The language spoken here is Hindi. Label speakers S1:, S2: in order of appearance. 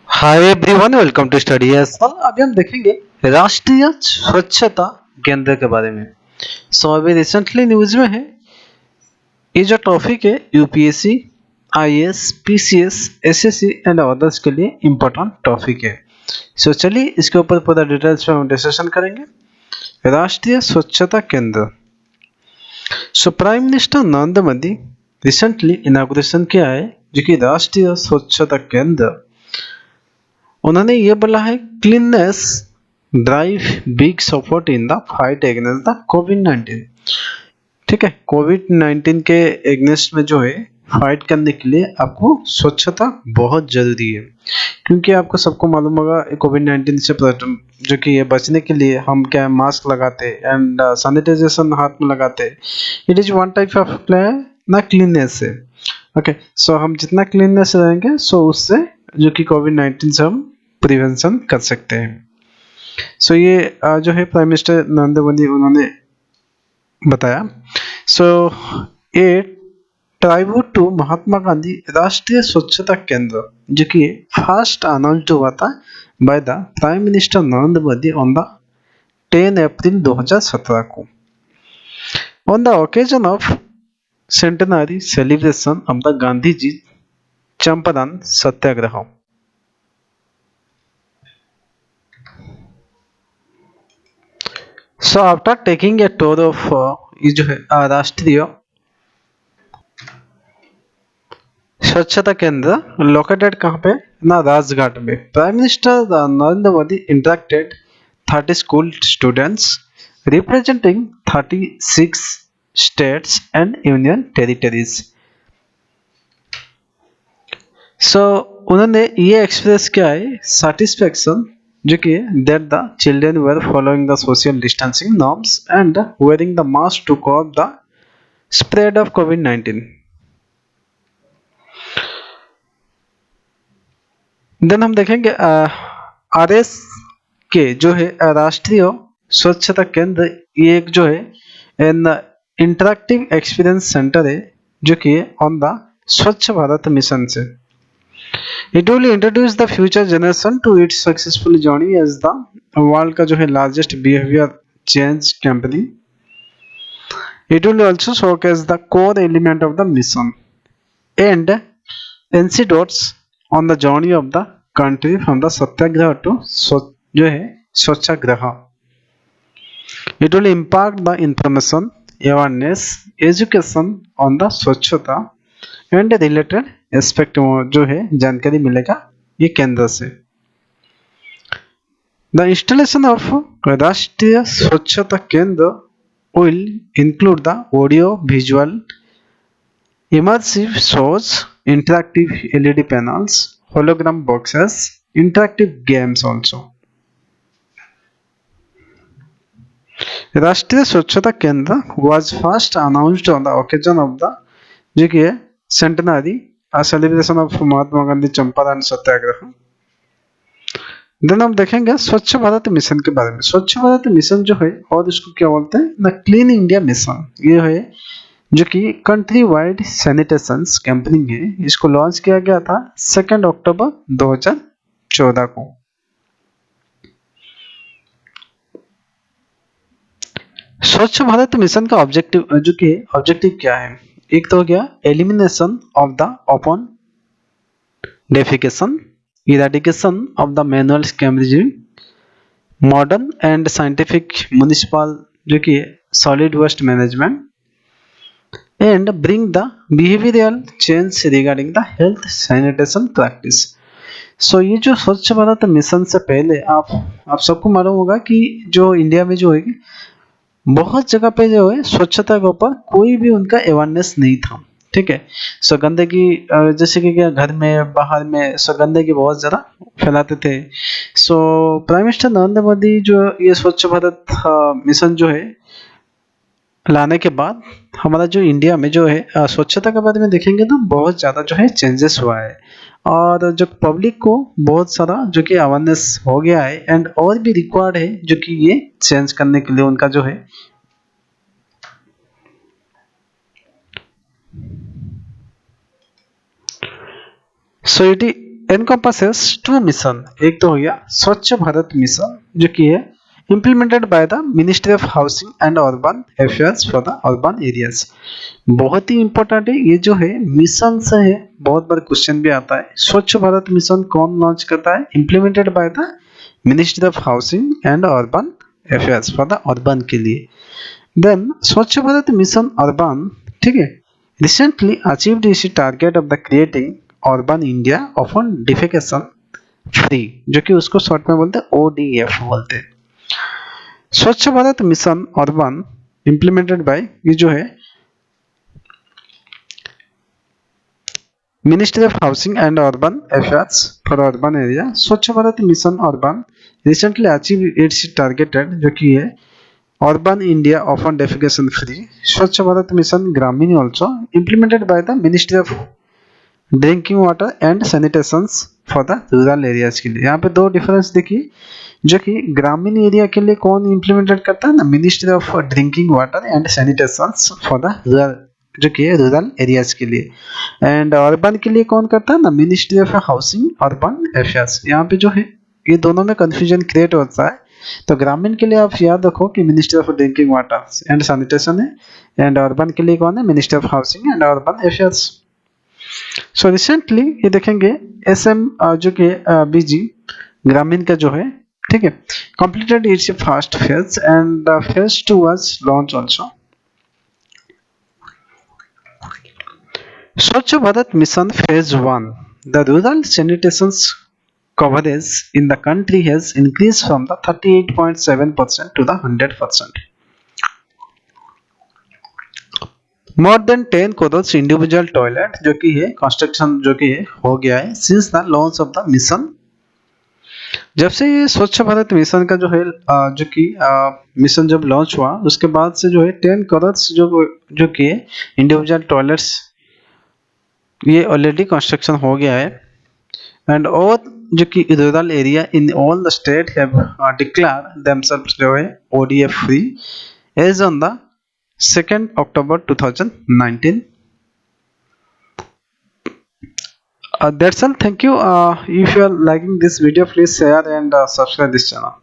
S1: Hi everyone, welcome to study S. अभी हम देखेंगे राष्ट्रीय स्वच्छता केंद्र के बारे में। अभी रिसेंटली न्यूज में है, ये जो टॉपिक है UPSC, IAS, PCS, SSC and others के लिए इम्पोर्टेंट टॉपिक है। चलिए इसके ऊपर पूरा डिटेल्स में हम डिस्कशन करेंगे। राष्ट्रीय स्वच्छता केंद्र। Prime minister Narendra Modi recently inauguration किया है, जो कि राष्ट्रीय स्वच्छता केंद्र। उन्होंने ये बोला है, cleanliness drive big support in the fight against the कोविड-19। ठीक है, कोविड-19 के अगेंस्ट में जो है फाइट करने के लिए आपको स्वच्छता बहुत जरूरी है, क्योंकि आपको सबको मालूम होगा कोविड-19 से जो कि ये बचने के लिए हम क्या मास्क लगाते एंड सैनिटाइजेशन हाथ में लगाते। It is one type of ना क्लीननेस है। ओके, सो हम जितना क्लीननेस रहेंगे सो उससे जो कि कोविड-19 से हम प्रिवेंशन कर सकते हैं। ये जो है प्राइम मिनिस्टर नरेंद्र मोदी उन्होंने बताया। सो ये ट्राइब्यूट टू महात्मा गांधी राष्ट्रीय स्वच्छता केंद्र, जो कि फर्स्ट अनाउंस्ड हुआ था by the prime minister Narendra Modi on the 10 April 2017 को, on the occasion of centenary celebration of the Gandhi ji Champaran Satyagraha. After taking a tour of ये जो है राष्ट्रीय स्वच्छता केंद्र लोकेटेड कहाँ पे ना, राजघाट में, prime minister Narendra Modi interacted 30 school students representing 36 states and union territories. उन्होंने ये एक्सप्रेस किया है सेटिस्फेक्शन, जो कि that the children were following the social distancing norms and wearing the mask to curb the spread of कोविड-19। देन हम देखेंगे आरएस के जो है राष्ट्रीय स्वच्छता केंद्र, ये एक जो है एन इंटरेक्टिव एक्सपीरियंस सेंटर है, जो कि on the Swachh Bharat mission से। It will introduce the future generation to its successful journey as the world का जो है largest behaviour change company. It will also showcase the core element of the mission and anecdotes on the journey of the country from the Satyagraha to जो है Swachhagraha. It will impact the information awareness education on the Swachhata and related aspect जो है जानकारी मिलेगा ये केंद्र से। द इंस्टॉलेशन ऑफ राष्ट्रीय स्वच्छता केंद्र will include the audio visual immersive shows, interactive LED panels, hologram boxes, interactive games also. राष्ट्रीय स्वच्छता केंद्र was first announced on the occasion of the जो कि है centenary celebration of Mahatma Gandhi Champaran Satyagraha. Then हम देखेंगे स्वच्छ भारत मिशन के बारे में। स्वच्छ भारत मिशन जो है और इसको क्या बोलते हैं ना, क्लीन इंडिया मिशन, ये है जो कि कंट्री वाइड सैनिटेशन कैंपेनिंग है। इसको लॉन्च किया गया था 2 अक्टूबर 2014 को। स्वच्छ भारत मिशन का ऑब्जेक्टिव जो कि ऑब्जेक्टिव क्या है, एक तो हो गया elimination of the open defecation, eradication of the manual scavenging, modern and scientific municipal जो कि solid waste management and bring the behavioral change regarding the health sanitation practice। ये जो स्वच्छ भारत मिशन से पहले आप सबको मालूम होगा कि जो इंडिया में जो है बहुत जगह पे जो है स्वच्छता के ऊपर कोई भी उनका अवेयरनेस नहीं था। ठीक है, गंदगी जैसे कि क्या घर में बाहर में गंदगी बहुत ज़्यादा फैलाते थे। प्राइम मिनिस्टर नरेंद्र मोदी जो ये स्वच्छ भारत मिशन जो है लाने के बाद हमारा जो इंडिया में जो है स्वच्छता के बारे में देखेंगे तो बहुत ज़्यादा जो है चेंजेस हुआ है, और जो पब्लिक को बहुत सारा जो कि अवेयरनेस हो गया है एंड और भी रिक्वायर्ड है जो कि ये चेंज करने के लिए उनका जो है। It encompasses 2 mission. एक तो हो गया स्वच्छ भारत मिशन जो कि है implemented by the Ministry of Housing and Urban Affairs for the urban areas। बहुत ही इंपॉर्टेंट है ये जो है मिशन से है, बहुत बार क्वेश्चन भी आता है। स्वच्छ भारत मिशन कौन लॉन्च करता है? Implemented by the ministry of housing and urban affairs for the urban के लिए। देन स्वच्छ भारत मिशन अर्बन, ठीक है, रिसेंटली अचीव्ड इस target of the creating urban India often defecation free, जो कि उसको शॉर्ट में बोलते हैं ODF बोलते हैं। Swachh Bharat mission urban implemented by ये जो है ministry of housing and urban affairs for urban area. Swachh Bharat mission urban recently achieve its targeted, जो कि है urban India open defecation free. Swachh Bharat mission Grameen also implemented by the ministry of drinking water and sanitation for the rural areas के लिए। यहाँ पे दो डिफरेंस देखिए, जो कि ग्रामीण एरिया के लिए कौन इम्प्लीमेंटेड करता है ना, ministry of drinking water and sanitation for the rural, जो कि है रूरल एरियाज के लिए। एंड अर्बन के लिए कौन करता है ना, ministry of housing urban affairs. यहाँ पे जो है ये दोनों में कंफ्यूजन क्रिएट होता है, तो ग्रामीण के लिए आप याद रखो कि ministry of drinking water and sanitation है, एंड अर्बन के लिए कौन है, ministry of housing and urban affairs. So recently ये देखेंगे SM जो कि BG ग्रामीण का जो है, ठीक है, completed its first phase and phase 2 was launched also। Swachh Bharat Mission Phase 1, the rural sanitation coverage in the country has increased from the 38.7% to the 100%। More than 10 crores individual toilet जो कि है कंस्ट्रक्शन जो कि है हो गया है since the launch of the mission। जब से ये स्वच्छ भारत मिशन का जो है जो कि मिशन जब लॉन्च हुआ उसके बाद से जो है 10 करोड़ जो कि इंडिविजुअल टॉयलेट्स ये ऑलरेडी कंस्ट्रक्शन हो गया है। एंड और जो कि rural area in all the state have declare themselves जो है ODF free as on the 2nd October 2019। That's all. Thank you. If you are liking this video, please share and subscribe this channel.